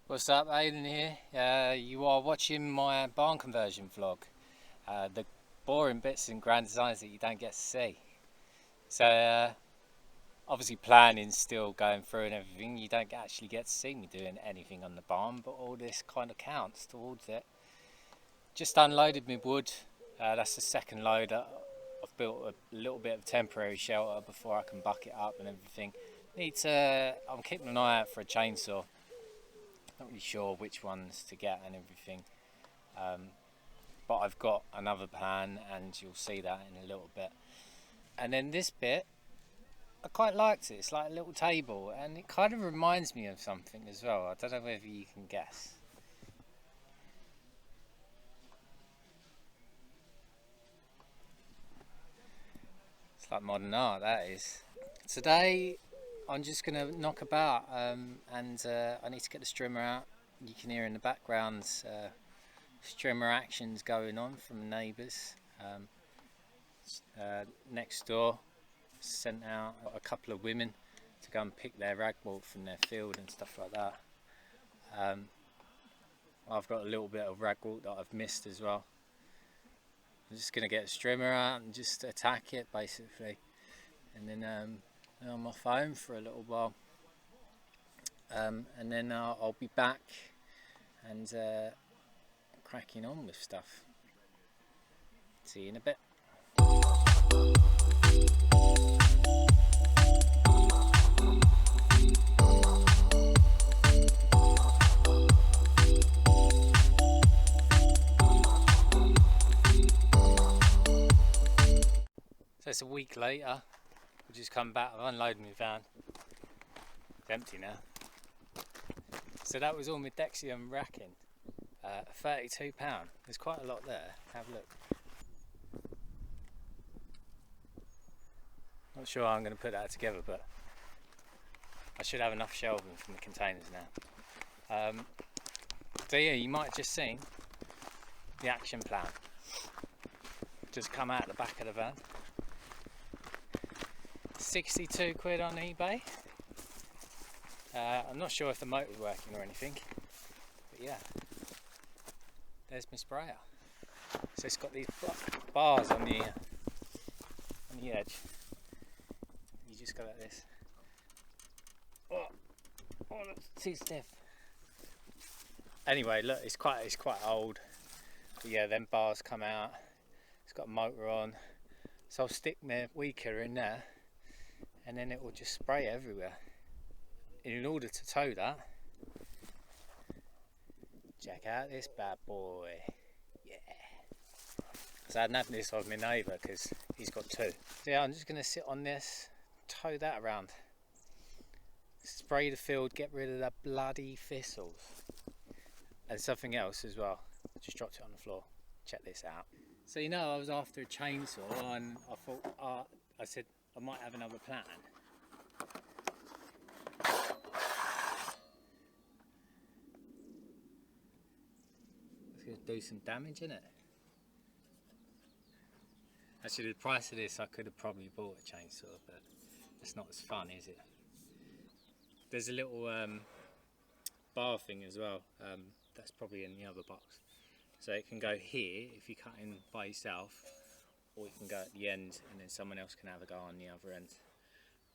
What's up, Aidan here? You are watching my barn conversion vlog. The boring bits and grand designs that you don't get to see. So obviously planning's still going through and everything. You don't actually get to see me doing anything on the barn, but all this kind of counts towards it. Just unloaded my wood. That's the second load. I've built a little bit of temporary shelter before I can buck it up and everything. I'm keeping an eye out for a chainsaw. Not really sure which ones to get and everything, but I've got another plan and you'll see that in a little bit. And then this bit, I quite liked it. It's like a little table and it kind of reminds me of something as well. I don't know whether you can guess. It's like modern art, that is. Today I'm just going to knock about and I need to get the strimmer out. You can hear in the background strimmer actions going on from neighbours. Next door sent out a couple of women to go and pick their ragwort from their field and stuff like that. I've got a little bit of ragwort that I've missed as well. I'm just going to get a strimmer out and just attack it basically, and then I'm off home for a little while, and then I'll be back and cracking on with stuff. See you in a bit. So it's a week later. I've just come back. I've unloaded my van. It's empty now. So that was all my Dexium racking. £32. There's quite a lot there. Have a look. Not sure how I'm going to put that together, but I should have enough shelving from the containers now. So yeah, you might have just seen the action plan just come out the back of the van. 62 quid on eBay. I'm not sure if the motor's working or anything, but yeah, there's my sprayer. So it's got these bars on the edge. You just go like this. Oh, that's too stiff. Anyway, look, it's quite old. But yeah, them bars come out. It's got a motor on, so I'll stick my weed killer in there, and then it will just spray everywhere. In order to tow that, check out this bad boy. Yeah. So I hadn't had this of my neighbour because he's got two. So yeah, I'm just going to sit on this, tow that around, spray the field, get rid of the bloody thistles. And something else as well, just dropped it on the floor. Check this out. So you know, I was after a chainsaw and I thought, I said I might have another plan. It's going to do some damage in it. Actually, the price of this, I could have probably bought a chainsaw, but it's not as fun, is it? There's a little bar thing as well, that's probably in the other box. So it can go here if you cut in by yourself, or you can go at the end and then someone else can have a go on the other end.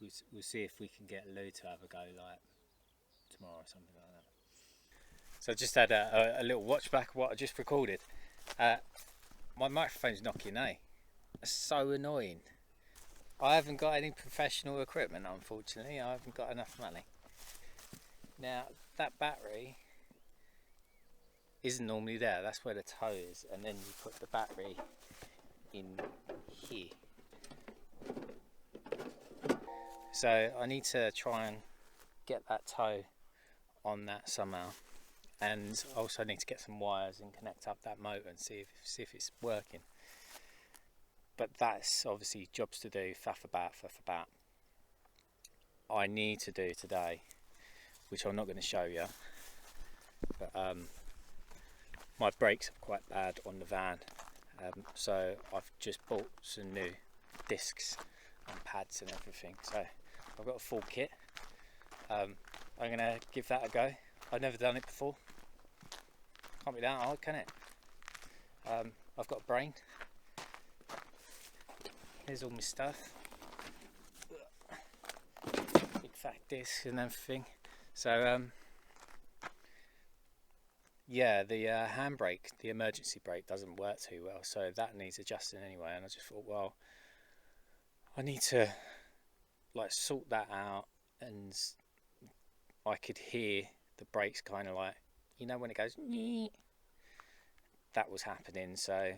We'll see if we can get Lou to have a go like tomorrow or something like that. So I just had a little watch back of what I just recorded. My microphone's knocking, eh? It's so annoying. I haven't got any professional equipment, unfortunately. I haven't got enough money. Now, that battery isn't normally there. That's where the toe is, and then you put the battery in here. So I need to try and get that toe on that somehow, and also need to get some wires and connect up that motor and see if it's working. But that's obviously jobs to do, faff about. I need to do today, which I'm not going to show you, but my brakes are quite bad on the van, so I've just bought some new discs and pads and everything, so I've got a full kit. I'm going to give that a go. I've never done it before. Can't be that hard, can it? I've got a brain. Here's all my stuff. Big fat disc and everything. So yeah, the handbrake, the emergency brake doesn't work too well, so that needs adjusting anyway. And I just thought, well, I need to like sort that out, and I could hear the brakes kind of like, you know, when it goes, that was happening. So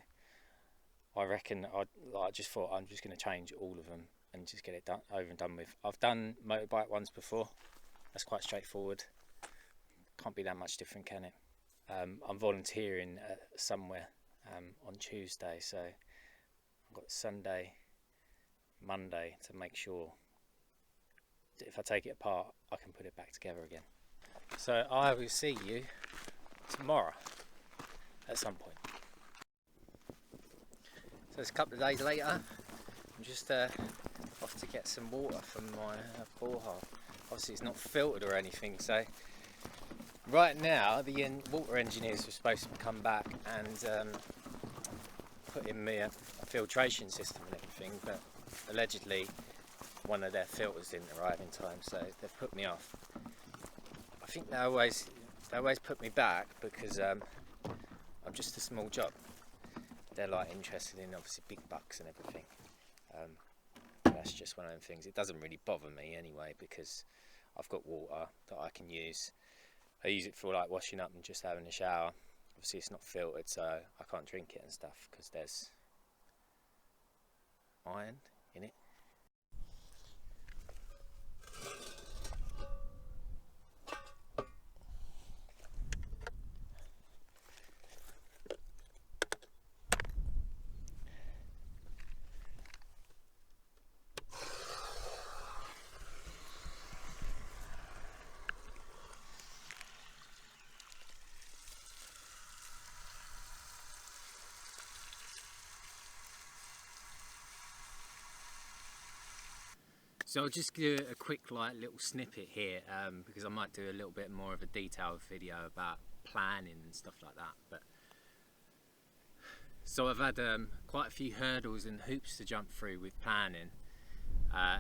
I reckon I just thought I'm just going to change all of them and just get it done, over and done with. I've done motorbike ones before. That's quite straightforward. Can't be that much different, can it? I'm volunteering somewhere on Tuesday, so I've got Sunday, Monday to make sure that if I take it apart, I can put it back together again. So I will see you tomorrow at some point. So it's a couple of days later. I'm just off to get some water from my borehole. Obviously it's not filtered or anything, so right now the water engineers were supposed to come back and put in me a filtration system and everything, but allegedly one of their filters didn't arrive in time, so they've put me off. I think they always put me back because I'm just a small job. They're like interested in obviously big bucks and everything. That's just one of them things. It doesn't really bother me anyway because I've got water that I can use. I use it for like washing up and just having a shower. Obviously it's not filtered, so I can't drink it and stuff because there's iron in it. So I'll just do a quick like little snippet here because I might do a little bit more of a detailed video about planning and stuff like that. But so I've had quite a few hurdles and hoops to jump through with planning.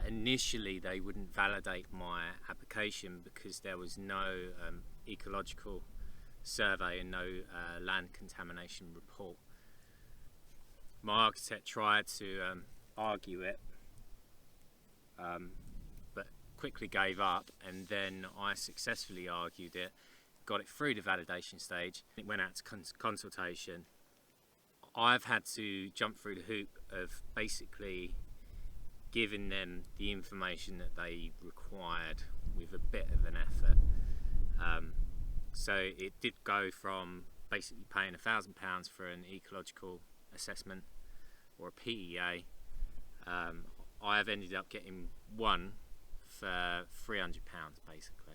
Initially they wouldn't validate my application because there was no ecological survey and no land contamination report. My architect tried to argue it, but quickly gave up, and then I successfully argued it, got it through the validation stage. It went out to consultation. I've had to jump through the hoop of basically giving them the information that they required with a bit of an effort. So it did go from basically paying £1,000 for an ecological assessment or a PEA. I have ended up getting one for £300 basically,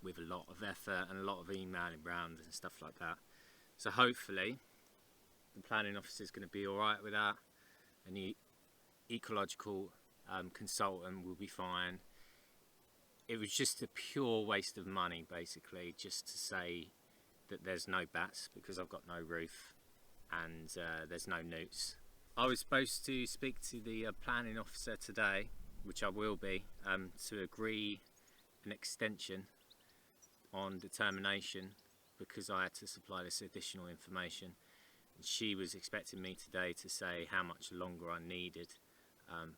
with a lot of effort and a lot of emailing round and stuff like that. So hopefully the planning officer is going to be alright with that, and the ecological consultant will be fine. It was just a pure waste of money basically, just to say that there's no bats because I've got no roof and there's no newts. I was supposed to speak to the planning officer today, which I will be, to agree an extension on determination because I had to supply this additional information. And she was expecting me today to say how much longer I needed,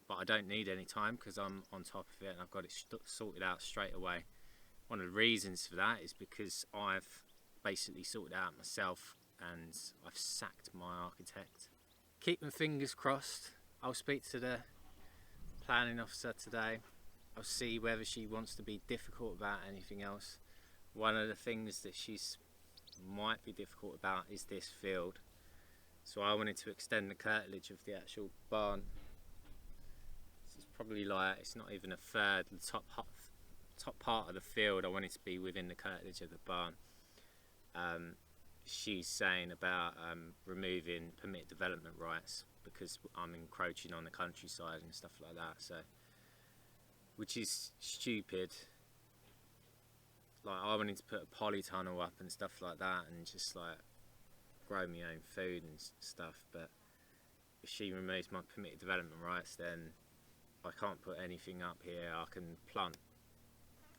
but I don't need any time because I'm on top of it and I've got it sorted out straight away. One of the reasons for that is because I've basically sorted it out myself and I've sacked my architect. Keep my fingers crossed. I'll speak to the planning officer today. I'll see whether she wants to be difficult about anything else. One of the things that she's might be difficult about is this field. So I wanted to extend the curtilage of the actual barn. It's probably like, it's not even a third, the top part of the field I wanted to be within the curtilage of the barn. She's saying about removing permit development rights because I'm encroaching on the countryside and stuff like that, so, which is stupid. like I wanted to put a polytunnel up and stuff like that, and just like grow my own food and stuff. But if she removes my permitted development rights, then I can't put anything up here. I can plant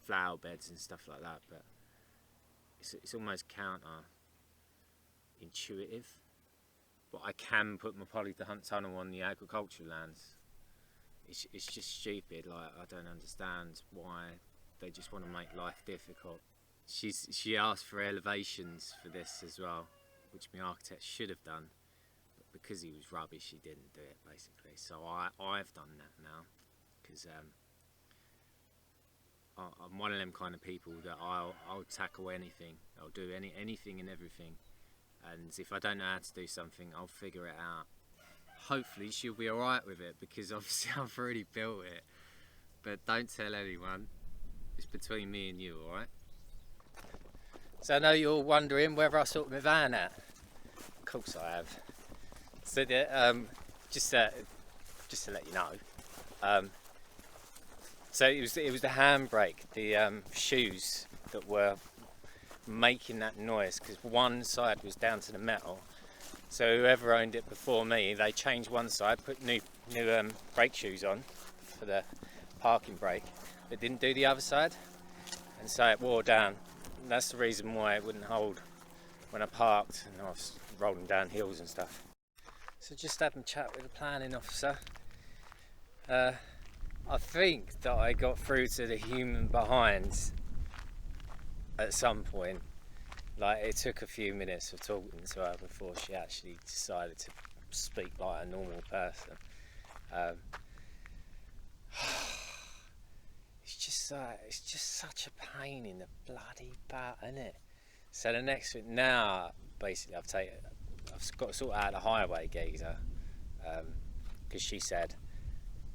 flower beds and stuff like that, but it's almost counter intuitive. But I can put my polytunnel on the agricultural lands. It's just stupid. Like, I don't understand why they just want to make life difficult. She asked for elevations for this as well, which my architect should have done, but because he was rubbish, he didn't do it basically. So I've done that now, because I'm one of them kind of people that I'll tackle anything. I'll do anything and everything, and if I don't know how to do something, I'll figure it out. Hopefully she'll be alright with it, because obviously I've already built it. But don't tell anyone. It's between me and you, alright? So I know you're wondering whether I sorted my van out. Of course I have. So just to let you know, so it was the handbrake, the shoes that were making that noise, because one side was down to the metal. So whoever owned it before me, they changed one side, put new brake shoes on for the parking brake, but didn't do the other side, and so it wore down. And that's the reason why it wouldn't hold when I parked and I was rolling down hills and stuff. So just having a chat with the planning officer. I think that I got through to the human behind at some point. Like, it took a few minutes of talking to her before she actually decided to speak like a normal person. It's just such a pain in the bloody butt, isn't it? So the next thing now, basically, I've got to sort out the highway geezer, because she said,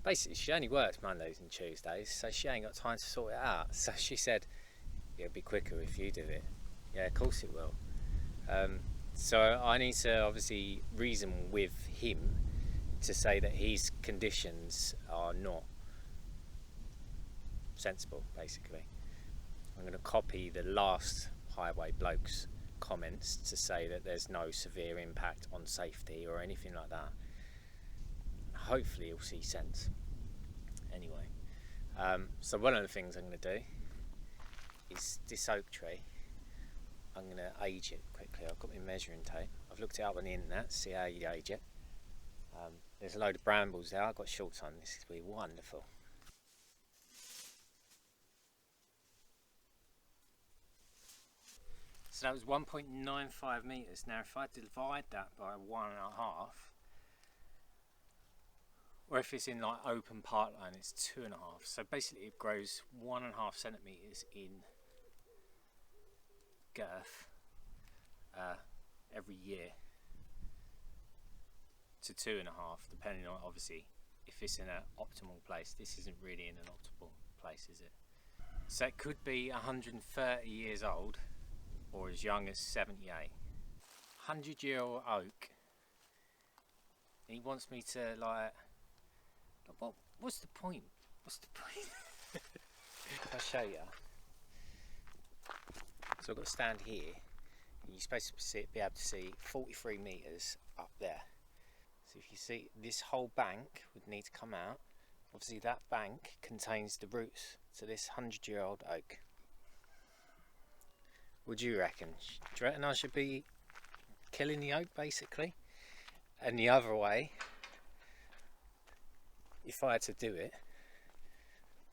basically, she only works Mondays and Tuesdays, so she ain't got time to sort it out. So she said, it'll be quicker if you do it. Yeah, of course it will. So I need to obviously reason with him to say that his conditions are not sensible, basically. I'm going to copy the last highway bloke's comments to say that there's no severe impact on safety or anything like that. Hopefully he'll see sense. Anyway, so one of the things I'm going to do is this oak tree. I'm going to age it quickly. I've got my measuring tape. I've looked it up on the internet, see how you age it. There's a load of brambles there. I've got shorts on. This is going to be wonderful. So that was 1.95 metres. Now if I divide that by 1.5, or if it's in like open parkland, it's 2.5. So basically it grows 1.5 centimetres in girth every year to 2.5, depending on, obviously, if it's in an optimal place. This isn't really in an optimal place, is it? So it could be 130 years old, or as young as 78. 100-year-old oak. He wants me to, like, what's the point? What's the point? I'll show you. So I've got to stand here, and you're supposed to be able to see 43 metres up there. So if you see, this whole bank would need to come out. Obviously that bank contains the roots to this 100-year-old oak. What do you reckon? Do you reckon I should be killing the oak, basically? And the other way, if I had to do it,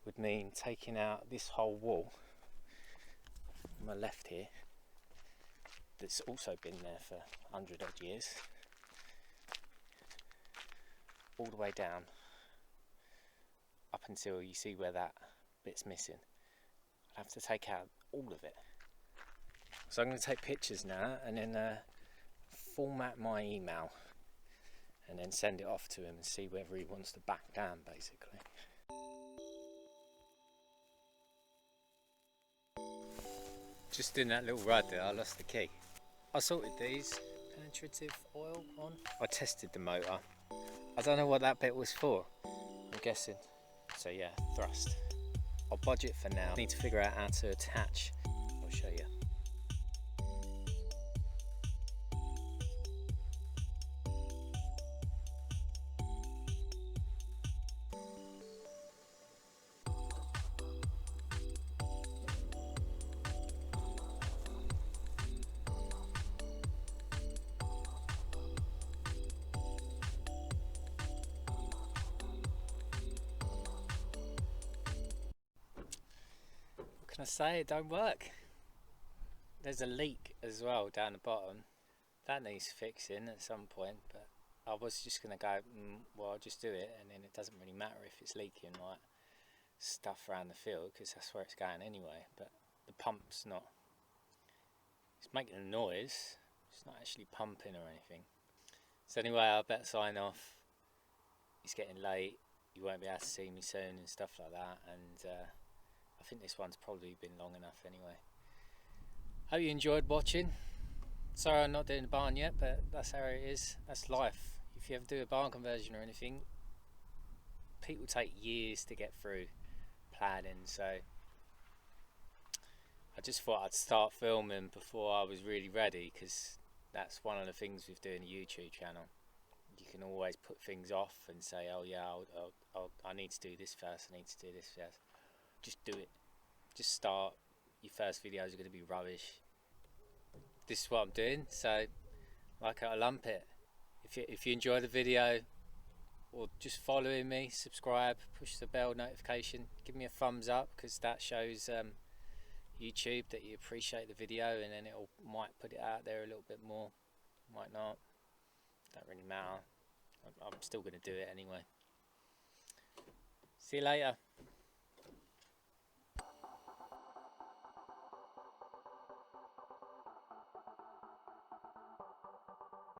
would mean taking out this whole wall on my left here, that's also been there for 100 odd years, all the way down up until you see where that bit's missing. I'd have to take out all of it. So I'm going to take pictures now and then format my email and then send it off to him and see whether he wants to back down, basically. Just in that little ride there, I lost the key. I sorted these, penetrative oil on. I tested the motor. I don't know what that bit was for, I'm guessing. So yeah, thrust. I'll budget for now. Need to figure out how to attach show you. What can I say? It don't work. There's a leak as well down the bottom. That needs fixing at some point, but I was just going to go, well, I'll just do it, and then it doesn't really matter if it's leaking like stuff around the field, because that's where it's going anyway. But the pump's not, it's making a noise, it's not actually pumping or anything. So anyway, I better sign off. It's getting late, you won't be able to see me soon and stuff like that, and I think this one's probably been long enough anyway. Hope you enjoyed watching. Sorry I'm not doing the barn yet, but that's how it is. That's life. If you ever do a barn conversion or anything, people take years to get through planning, so I just thought I'd start filming before I was really ready, because that's one of the things with doing a YouTube channel. You can always put things off and say, oh yeah, I need to do this first, I need to do this first. Just do it. Just start. Your first videos are going to be rubbish. This is what I'm doing, so like it or lump it. If you enjoy the video, or just following me, subscribe, push the bell notification, give me a thumbs up, because that shows YouTube that you appreciate the video, and then it might put it out there a little bit more, might not, don't really matter. I'm still going to do it anyway. See you later.